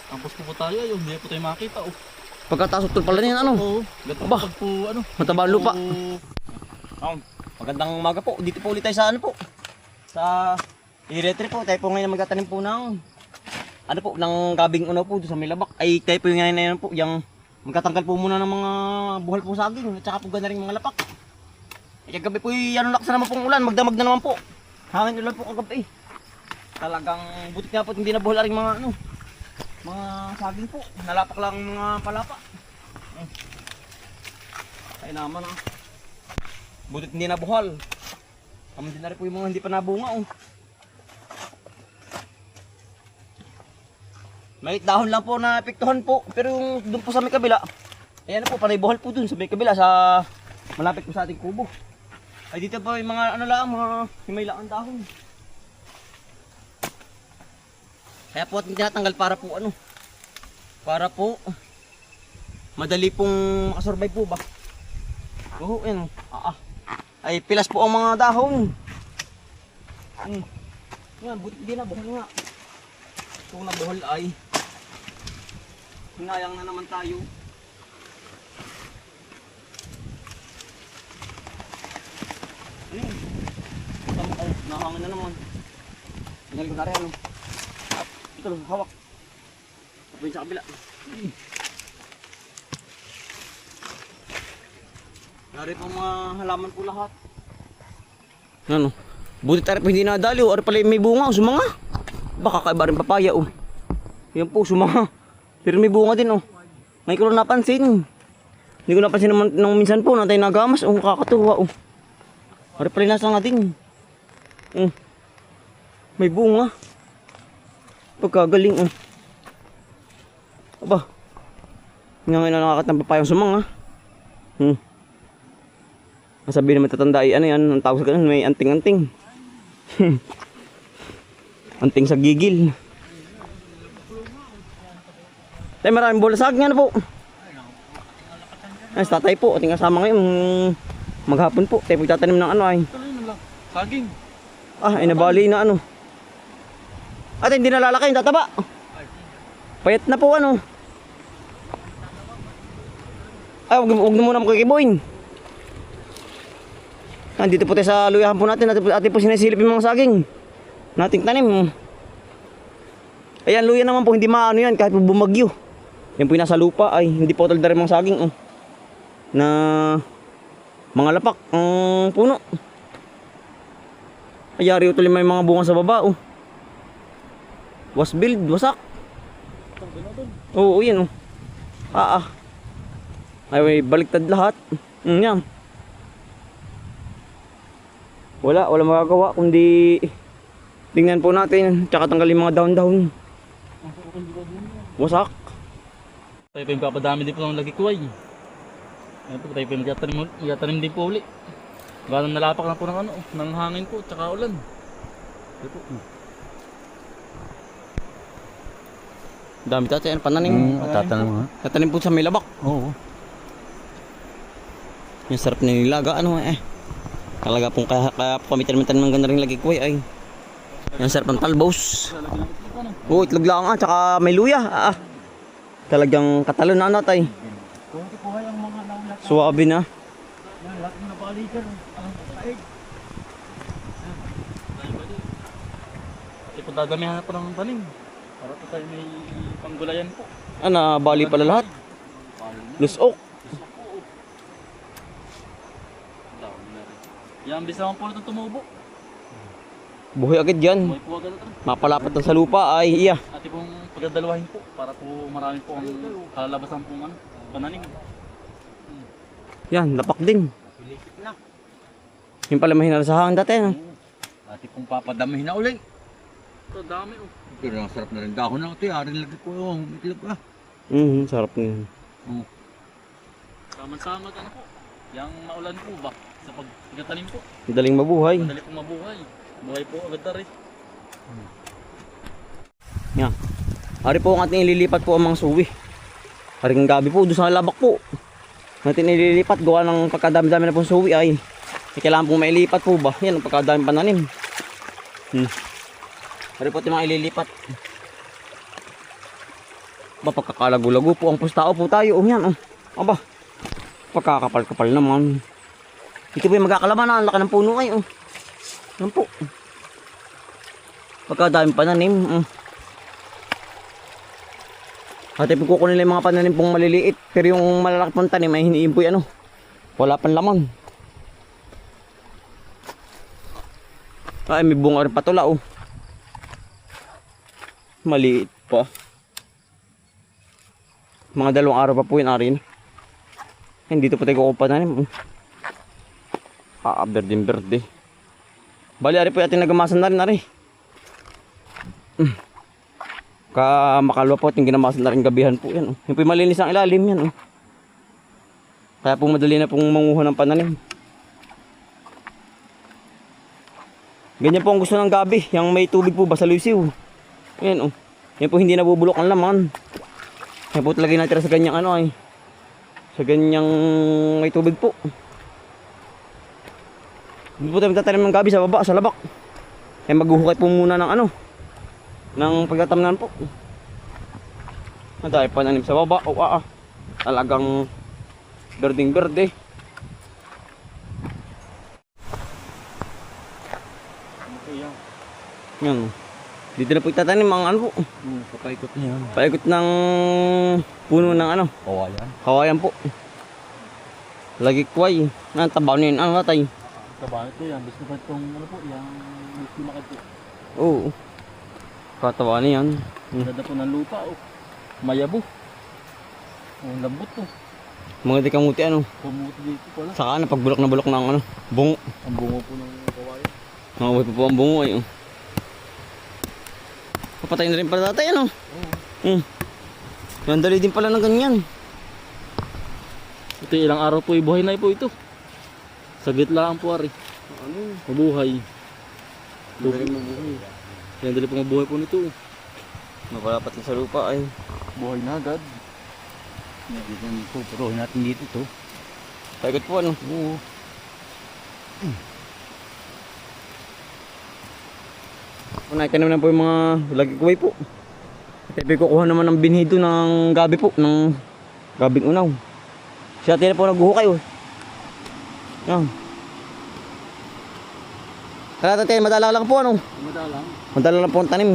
Ang post po tayo ayun, hindi po tayo makita oh. Pagkataas utol pala niyan ano? Oo, Aba, pag po ano. mataba ang lupa. Magandang umaga po. Dito po ulit tayo sa ano po. Sa Iretri po. Tayo po ngayon magtatanim po ng ano po, ng gabing unaw po doon sa may labak. Ay tayo po yung ngayon po, yung magtatanggal po muna ng mga buhal po saging at saka po ganda rin mga lapak. Ay kagabi po ano lakas na naman pong ulan, magdamag na naman po. Hangin ulan po kagabi. Talagang butit nga po hindi na buhal rin mga ano, mga saging po. Nalapak lang mga palapa. Ay naman ah. Butit hindi na buhal. Kaman din na rin po yung mga hindi pa nabunga oh. May dahon lang po na epektuhan po. Pero yung doon po sa may kabila, ayan po, panay buhal po doon sa may kabila sa malapit po sa ating kubo. Ay dito po yung mga ano lang, mga himay lang ang dahon. Kaya po ating tinatanggal para po ano, para po madali pong makasurvive po ba. Oo, yan. Ay pilas po ang mga dahon. Yan, buti din na, buhal nga. Kung nabuhol ay hinayang na naman tayo. Ay, nahangin na naman. Tingnan ko na rin ano. Ito lang, hawak. Tapos sa kabila. Dari po mga halaman po lahat. Ano? Buti tayo hindi nadali o pala may bunga o sumanga. Baka kakaiba rin papaya oh. Yan po sumanga. Pero may bunga din oh. May ko lang napansin. Hindi ko napansin naman nung minsan po na tayo nagamas. Oh, kakatuwa oh. Ari pala nasa nga din. May bunga. Pagkagaling oh. Aba. Nga ngayon na nakakat ng papayang sumanga. Masabi naman tatanda ay ano yan, ang tawag sa ganun, may anting-anting. Anting sa gigil. Tay maraming bulasag nga na po. Ay, tatay po, ating kasama ngayon maghapon po. Tayo pagtatanim ng ano ay. Saging. Ay nabali na ano. At hindi nalalaki yung tataba. Payat na po ano. Ay, huwag na muna makikiboin. Nandito po tayo sa luyahan po natin. Atin po sinasilip yung mga saging nating tanim. Ayan, luya naman po. Hindi maano yan kahit po bumagyo. Yan po yung nasa lupa. Ay, hindi po talda rin mga saging. Na mga lapak. Puno. Ayari utuloy may mga bunga sa baba. Was build, wasak. Oo, yan. Ay, baliktad lahat. Yan. Wala magagawa kundi tingnan po natin tsaka tanggalin mga dahon-dahon. Wasak. Tayo pa yung papadami din po ng lagi kuway. Ayan po, tayo pa yung magtatanim din po uli. Ganang nalapak na po ng ano, ng hangin po tsaka ulan. Ayan po. Dami tatay, ano pananim? Tatanim po sa may labak. Oo. Yung sarap na nilaga ano talaga pong kaya po kami tanim ng ganda rin lagi ko ay. Yung sarap ng talbos. Oo, itlog lang tsaka may luya. Talagang katalo na natay. Suwabe na. Ito po dadamihan na po ng tanim. Para po tayo may panggulayan po. Bali pala lahat. Lusok. Yan, bisa naman po na itong tumubo. Buhay agad yan. Buhay po agad ito. Mapalapat lang sa lupa ay iya. Ati pong pagdadalawahin po para po marami po ang kalalabasan pong pananim. Yan, lapak din. Yung pala mahina sa hangin dati. Ati pong papadamihin na ulit. Ito, dami oh. Pero ang sarap na rin dahon na ito. Arin lagi ko yung itlog ah. Sarap na yun. Saman-saman ano po. Yang maulan po ba? Sa pagtatanim po. Madaling mabuhay. Madali pong mabuhay. Buhay po agad na rin. Yan. Ari po ang ating ililipat po ang mga suwi. Aring gabi po doon sa labak po. Natin ililipat gawa ng pagkadami-dami na pong suwi ay. Kailangan pong mailipat po ba? Yan ang pagkadami pananim. Ari po ito mga ililipat. Ba, pagkakalago-lago po ang pustao po tayo. Yan, aba, pagkakapal-kapal naman. Ito po yung magkakalaman na. Ang laki ng puno ay, Yan po. Pagkadaming pananim. At po kukunin nila yung mga pananim pong maliliit. Pero yung malalaki pong tanim ay hiniin po yan, wala pang laman. Ay, may bunga rin patula, Maliit pa. Mga 2 araw pa po yun, arin. Dito po tayo kukuha pananim, berde. Bali, ari po ating nagamasan na rin, ari. Makalwa po ating ginamasan na rin gabihan po yan. Yung po yung malinis ang ilalim yan. Kaya po madali na pong manguha ng pananim. Ganyan po ang gusto ng gabi. Yung may tubig po, basa-lusiw. Yan, Yan po hindi nabubulok ang laman. Yan po talaga natira sa ganyang sa ganyang may tubig po. Hindi po tayo magtatanim ng gabi sa baba, sa labak. Kaya maghuhukay po muna ng ng pagtatamnan po. Dahil pananim sa baba, talagang berding berde. Yan. Dito na po itatanim ang po. Papaikot niya. Paikot ng puno ng Kawayan. kawayan po. Lagi kway. Tabaw na yun. Tay? Trabaho ito yan. Gusto pa itong yung whisky market po. Oo. Katawa na yan. Ganda po ng lupa, Mayabo. Lambot to. Mga di kamuti Pumuti dito pala. Saka pagbulok na bulok ng bungo. Ang bungo po ng kawayan. Makabuhay pa po ang bungo ay. Papatayin na rin pala tatay Nandali din pala ng ganyan. Ito ilang araw po ibuhay na po ito. Saglit lang po ari. Mabuhay. Yan dali po mabuhay po nito. Mapalapat na sa lupa ay. Buhay na agad. Yan po, puruhin natin dito to. Paikot po Oo. Naitanim na po yung mga lagi kuway po. Tepe kukuha naman ng binhido ng gabi po, ng gabing unaw. Siya na po naghuhukay Yan. Tara tatay, madala lang po Madalang. Madala lang po ang tanim.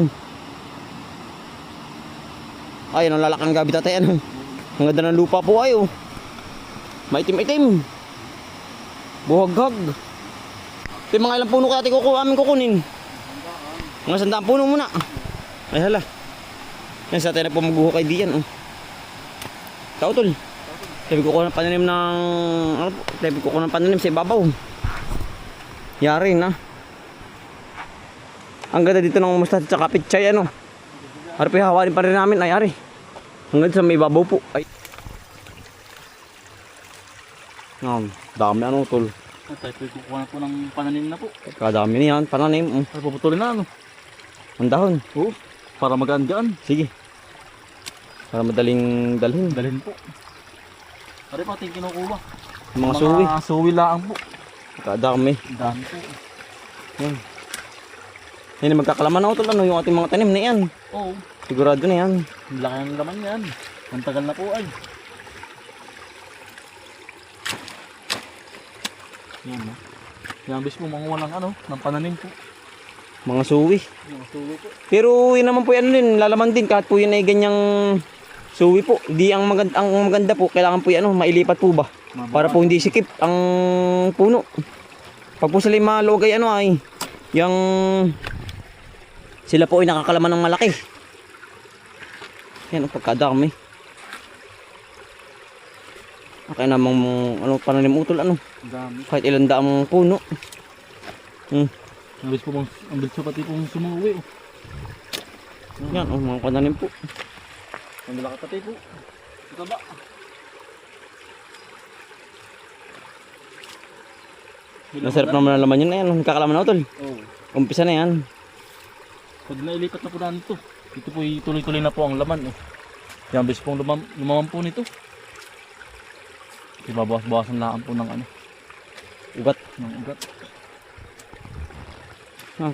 Ay, ang lalaki ng gabi tatay Ang ganda ng lupa po ay Maitim-itim. Buhaghag. Ito yung mga ilang puno kaya amin kukunin. Mga 100 puno muna. Ay hala. Yan sa tayo na po maghuhukay diyan Tautol. Sabi ko ng pananim ng sabi ko ng pananim sa ibabaw. Yari na. Ang ganda dito ng mustasa at pitsay Harap hawarin pa rin namin ay ari. Ang ganda sa may ibabaw po. Ay. Dami tol. Tayo po kukuha na po ng pananim na po. Kadami niyan, pananim. Ay, puputulin na Ang dahon. Oo. Para magaan-gaan. Sige. Para madaling dalhin. Dalhin po. Pare pa ating kinukuha. Mga suwi. Mga suwi lang po. Kadami. Dami po. Yan. Yan magkakalaman tol yung ating mga tanim na yan. Oo. Sigurado na yan. Ang laki ng laman yan. Ang tagal na po ay. Yan Yan bis po manguha ng pananim po. Mga suwi. Mga suwi po. Pero yun naman po yan din, lalaman din kahit po yun ay ganyang suwi po. Di ang maganda po, kailangan po yan mailipat po ba? Para po hindi sikip ang puno. Pag po sila malugay ay yung sila po ay nakakalaman ng malaki. Yan pagkadami. Okay namang pananim utol Dami. kahit ilang daang puno. Ang bilis po pati pong sumuwi. Yan mga pananim po. Ang malaki pati po. Ito ba? Nasarap naman ang laman yun na yan. Nakakalaman na utol. Oo. Umpisa na yan. Pag nailipat na po na ito. Ito po tuloy-tuloy na po ang laman. Yan bis pong lumaman po nito. Ibabawas-bawasan lang po ng Ugat. ng ugat.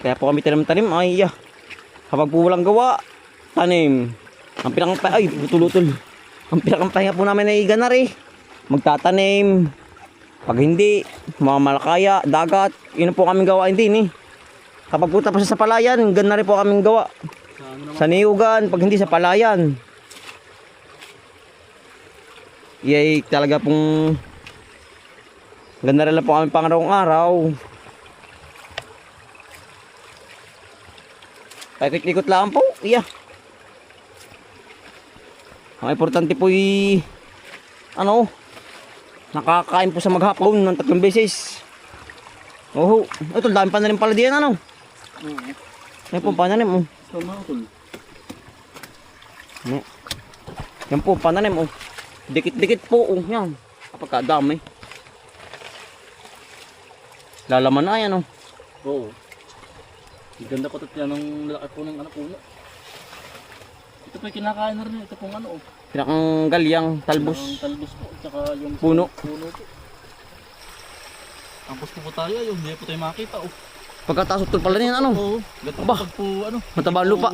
Kaya po kami tanim ay kapag po walang gawa, tanim. Ang pinakampahinga, ay, utol-utol. Ang pinakampahinga po namin ay ganar eh. Magtatanim. Pag hindi, mga malakaya, dagat, yun po kaming gawain din eh. Kapag po tapos sa palayan, ganar rin po kaming gawa. Sa niyugan, pag hindi sa palayan. Iyay talaga pong ganda rin lang po kami pangarawang araw. Paikot-ikot lang po. Iya. Ang importante po nakakain po sa maghapon ng 3 beses. Oh, ito dami pa na rin pala diyan ano. Yan po pananim oh. Tama utol. Yan po pananim oh. Dikit-dikit po oh, yan. Kapag kadami. Lalaman na yan oh. Oo. Ganda pa ito yan ng lalaki po ng puno. Ito po yung kinakain na rin. Ito pong oh. Pinakang galyang talbos. Ang talbos po. Tsaka yung Puno. Puno po. Tampos po tayo. Yung hindi po tayo makita oh. Pagkataas utol pala niyan ano. Oo. Ganda Aba. pag po Mataba ang lupa.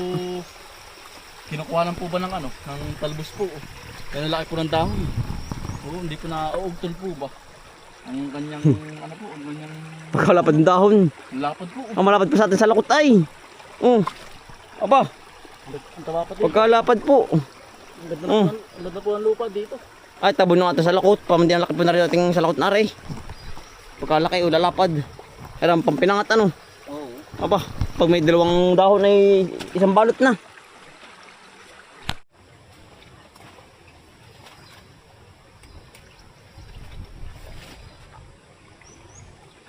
Kinukuha lang po ba ng ng talbos po oh. Yan ang laki po ng dahon. Oo, hindi po na-uugtol po ba? Ang kanyang po, ang kanyang Pagkalapad ng dahon. lapad po. Ang malapad pa sa atin sa lakot ay. Oh. Aba, Ang taba pa din. pagkalapad po. Ang ganda po ng lupa dito. Ay, tabo na nga ito sa lakot. Pamandihan laki po na rin ating sa lakot na rin. Pagkalaki o lalapad. Ay, ang pampinangat ano. Oo. Aba, pag may 2 dahon ay 1 balot na.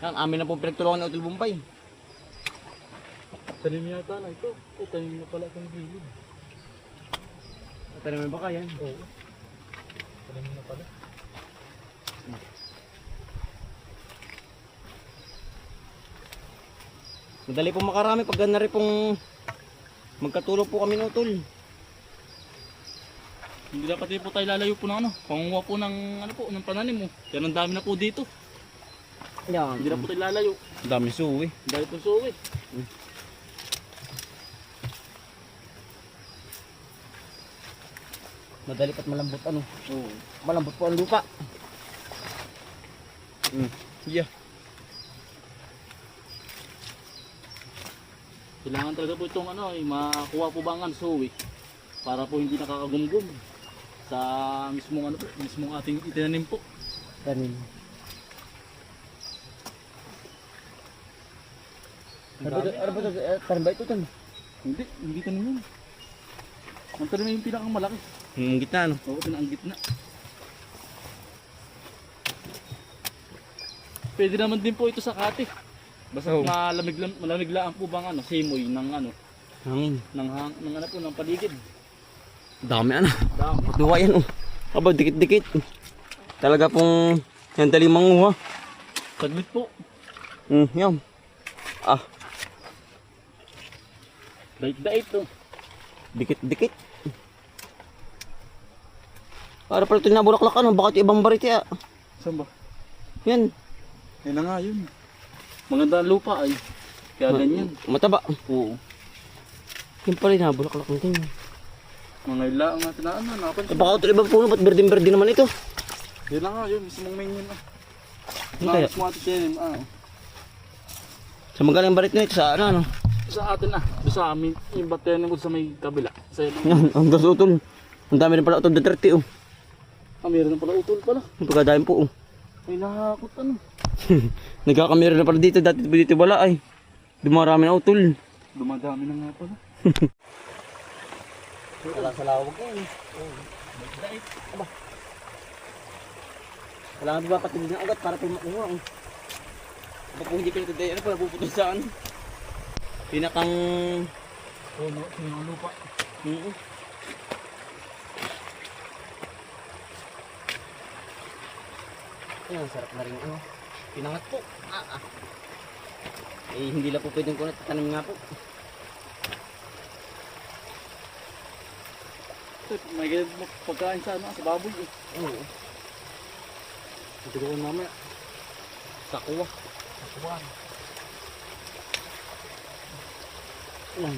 Yan, amin na po pinagtulungan ng Utol Bombay. Tanim yata na ito. Tanim na pala itong gilid. Tanim ba kaya? Oo. Tanim na pala. Madali pong makarami pag gana rin pong magkatulong po kami ng Utol. Hindi dapat din po tayo lalayo po ng pangunguha po ng ng pananim mo. Yan ang dami na po dito. Yan. Hindi na po tayo lalayo. Dami suwi. Dahil po suwi. Madali pat malambot ano. Oo. Malambot po ang lupa. Yeah. Kailangan talaga po itong makakuha po ba ang suwi para po hindi nakakagumgum sa mismong ating itinanim po. Tanim. Ano ba ito? Tanim ba ito? Hindi tanim yun. Ang tanim yung pinakang malaki. Yung gitna ano? Oo, pinakang gitna. Pwede naman din po ito sa kati. Basta Oo. malamig lang po bang simoy ng Hangin. ng paligid. Dami ano. Dami. Duwa yan oh. Aba, dikit-dikit. Talaga pong yan dali manguha. Saglit po. Yan. Ah, Dait-dait to. dikit-dikit. Para pala ito nabulaklak ano, bakit ibang bariti ah. Saan ba? Yan. Yan na nga yun. Maganda ang lupa ay. Kaya ganyan. Mataba. Oo. Yan pala nabulaklak natin. Mga ila ang natin napansin. Baka ito ibang puno, ba't berdeng-berde naman ito? Yan na nga yun. Mismong main yun Hindi kaya. Smart tenim. Sa magaling barit na ito sa ano. Sa atin doon sa amin. Yung batenin ko sa may kabila. Sa iyo. Yan, ang das utol. Ang dami rin pala utol na 30 oh. Meron na pala utol pala. Ang pagkadami po oh. May nakakot Nagkakamera na pala dito, dati dito wala ay. Dumarami na utol. Dumadami na nga pala. Wala sa lawag yan. Aba. Kailangan ba patibig ng ugat para pumakuha ang. Aba kung hindi pinito tayo, ano pala puputol saan? Pinakang Puno ng lupa. Ayan, sarap na rin ano. Pinangat po. Eh, hindi lang po pwedeng kunat. Tanim nga po. May ganyan pagkain sa sa baboy eh. Oo. Ito ko mamaya. Sakuha. Sakuhan. Ayan.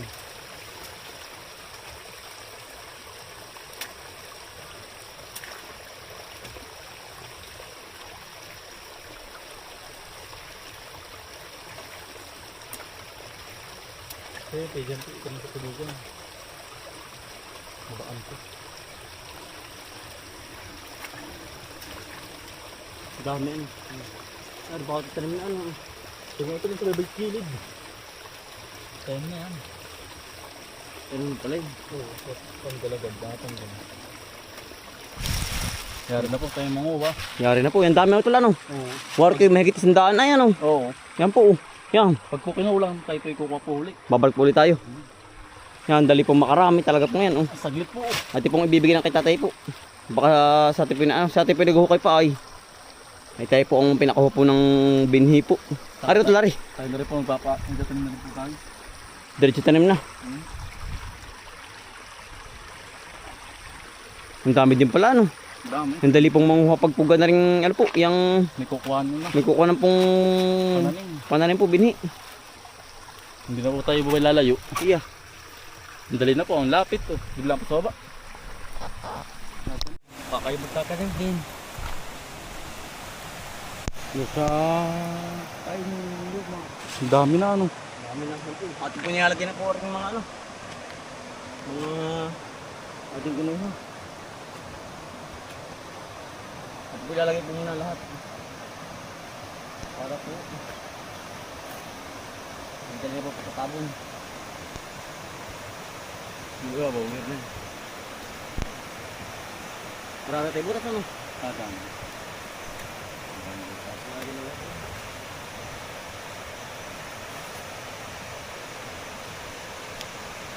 Kaya dyan po, ito na sa tulugan. Mabaan po. Dami ano. Ano, bakit tanim na ano. Tingnan ito yung sa kilid. Tayo na yan. Ano pala yun. Oo, panggalagad, tanggal. Yari na po tayo manguha. Yari na po, yan dami ito ano. Oo. War kayo mahigit 100 ay ano. Oo. Yan po. Yan. Pag po kinulang, tayo po ikukuha po ulit. Babalik po ulit tayo. Yan, dali po makarami talaga po yan. Oh. Saglit po. At pong ibibigay ng kay tatay po. Baka sa ating pinaghukay pa ay. Ay tayo po ang pinakuha po ng binhi po. Ari ito lari. Tayo na rin po magtatanim na rin po tayo. Diretso tanim na. Ang dami din pala ano. Dami. Ang dali pong manguha pagpuga na rin ano po. Yung May kukuha nyo na. may kukuha ng pong pananim po binhi. Hindi na po tayo buhay lalayo. Iya. Ang dali na po, ang lapit to. Biglang po sa baba. Baka kayo magtatanim din. Sa ay luma. Ang dami na ano. Dami na po. Ating po nilalagyan na po rin mga ano. Mga ating kinuha. At po ilalagay po muna lahat. Para po. Hindi na po patatabon. Hindi ba, bawir na. Marami tayo butas ano. Dami.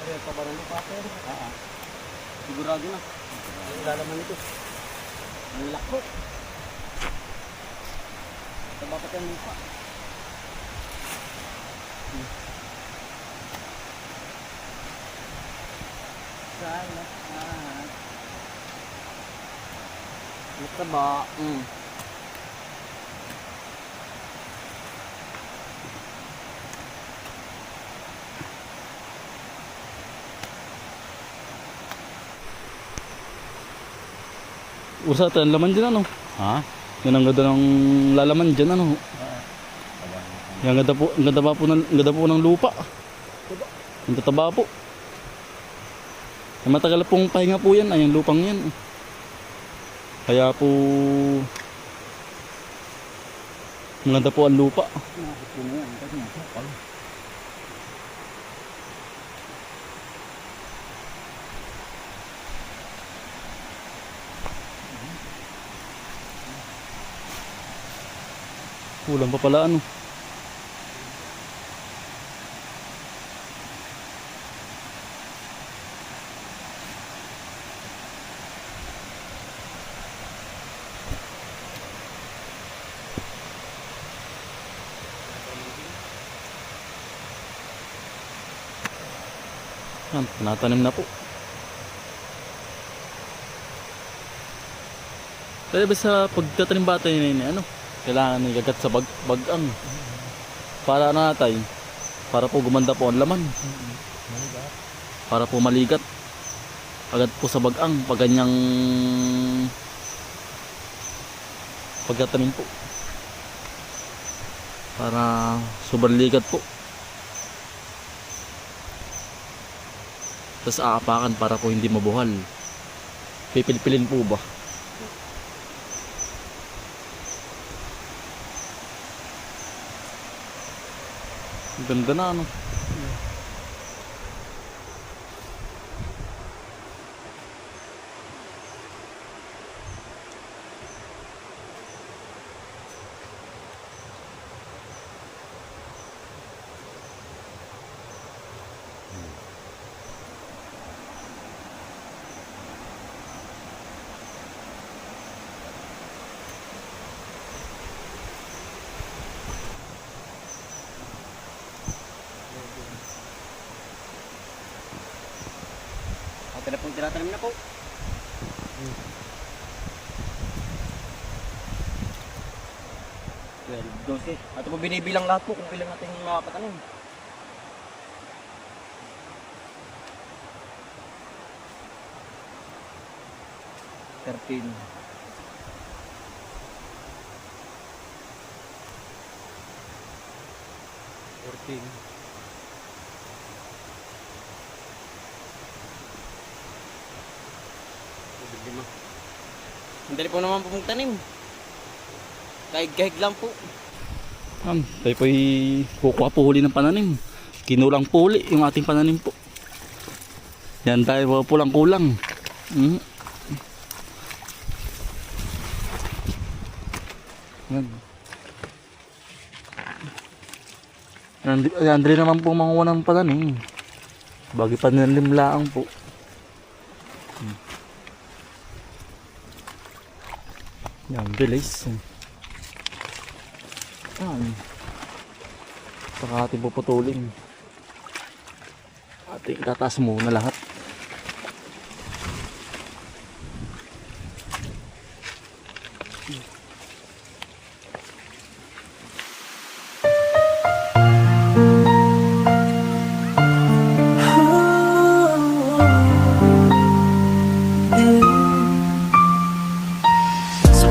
Ay, pabaran mo pa sir. Sigurado na. Ang lalaman nito. Ang lako. Tabapat yung lupa. Salamat. Ito ba? Usa tayo ang laman dyan ano. Ha? Yan ang ganda ng lalaman dyan ano. Yan ang ganda po ng lupa. Ang tataba po. Ay, matagal pong pahinga po yan. Ay, ang lupang yan. Kaya po maganda po ang lupa. Kulang pa pala ano. Yan, tinatanim na po. Kaya ba sa pagtatanim ba tayo na ano? Kailangan igagat sa bagang. Para natay. Para po gumanda po ang laman. Para po maligat. Agad po sa bagang. Pag ganyang pagtatanim po. Para sobrang ligat po. Tapos aapakan para po hindi mabuhal. Pipilpilin po ba? Ganda na ano. Ito na pong tinatanim na po. Well, 12. Ito po binibilang lahat po kung ilang natin makapatanim. 13. 14. Hindi po naman po magtanim. Kahig-kahig lang po. Tayo po'y kukuha po huli ng pananim. Kinulang po huli yung ating pananim po. Yan tayo pulang-kulang. Yan. Andre naman po manguha ng pananim. Bagi pananim laang po. Yan, bilis. Yan. Saka ating puputulin. Ating itataas muna lahat.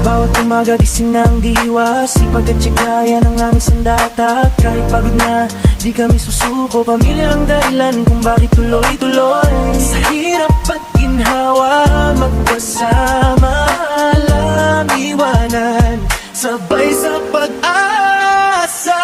Bawat umaga gising ng diwa, sipag at tiyagayan ang aming sandata. Kahit pagod na, di kami susuko. Pamilya ang dahilan kung bakit tuloy-tuloy. Sa hirap at ginhawa, magkasama, alam iwanan, sabay sa pag-asa.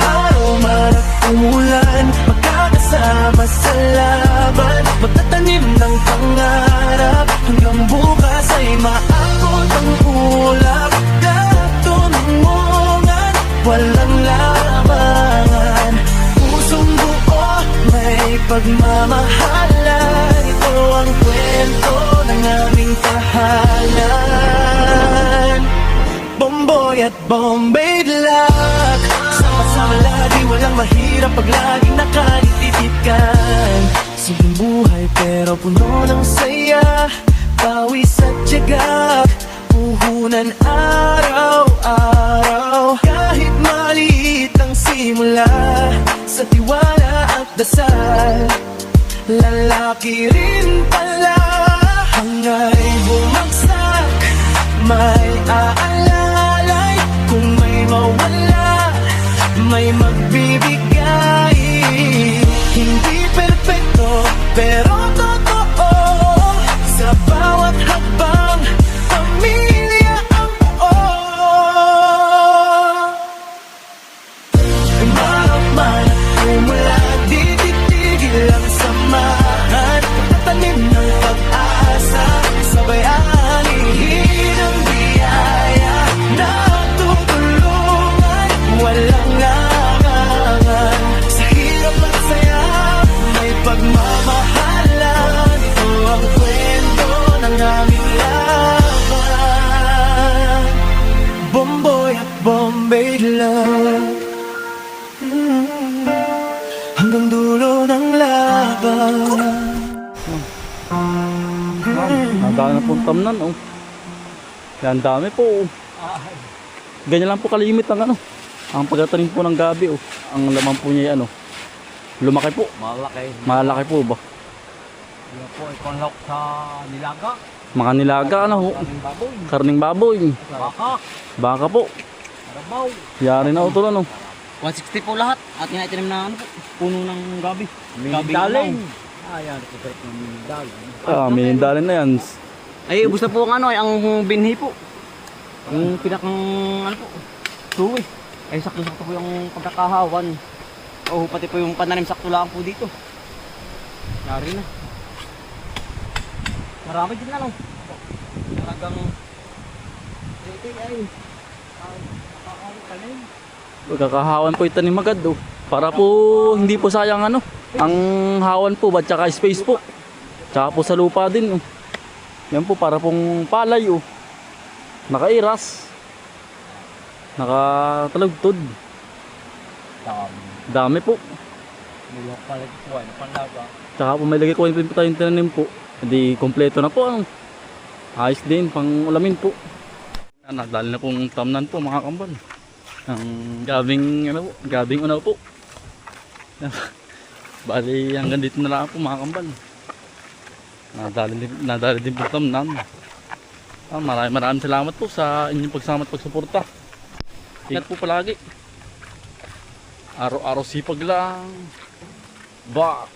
Araw man at umulan, magkakasama sa laban, magtatanim ng pangarap, hanggang bukas ay maabot ang ulap. Katunungan, walang labangan, pusong buo, may pagmamahalan. Ito ang kwento ng aming tahanan. Bomboy at Bombay Black, sama-sama lagi, walang mahirap pag laging nakalitipikan. Simpleng buhay pero puno ng saya, pawis at tiyaga, puhunan araw-araw. Kahit maliit ang simula, sa tiwala at dasal, lalaki rin pala. Hangay bumagsak, may aalalay, kung may mawala, may magbibigay. Hindi perfecto, pero totoo, sa bawat hakbang, pamilya ang buo. Marap man at umula, di titigil ang samahan. Pagtatanim ng pag-asa, sabay anihin ang biyaya. Natutulungan, walang larangan, sa hirap at saya, may pagmamahalan. Ito ang kwento ng aming laban. Bomboy at Bombay Love, hanggang dulo ng laban. Nadaan na pong tamnan, oh. Yan, dami po, oh. Ganyan lang po kalimit ang ang pagtatanim po ng gabi, oh. Ang laman po niya, lumaki po. Malaki. Malaki po ba? Yan po, ikonlok sa nilaga. Mga nilaga, Kaming baboy. karning baboy. Baka. Baka po. Karabaw. Yari na utol, 160 po lahat. At tinatinim na puno ng gabi. Gabi daling. Ayan, ito yung daling. Minindalin na yan. Ay, ubos na po ang binhi po. Yung pinakang po, suwi. Ay, sakto-sakto po yung pagkakahawan. O, pati po yung pananim sakto lang po dito. Yari na. Marami din Talagang ito ay Pagkakahawan po itanim agad, oh. Para po hindi po sayang ang hawan po at saka space po. Tsaka po sa lupa din, oh. Yan po para pong palay, oh. Nakairas. Nakatalagtod. Dami po. Tsaka po may lagay ko po tayong tinanim po. Hindi kompleto na po, ayos din pang ulamin po. Dali na pong tamnan po, mga kambal. Ang gabing unaw po. Bali hanggang dito na lang po, mga kambal. Nadali din po tamnan. Maraming salamat po sa inyong pagsama at pagsuporta. Ingat po palagi. Araw-araw sipag lang. Bak!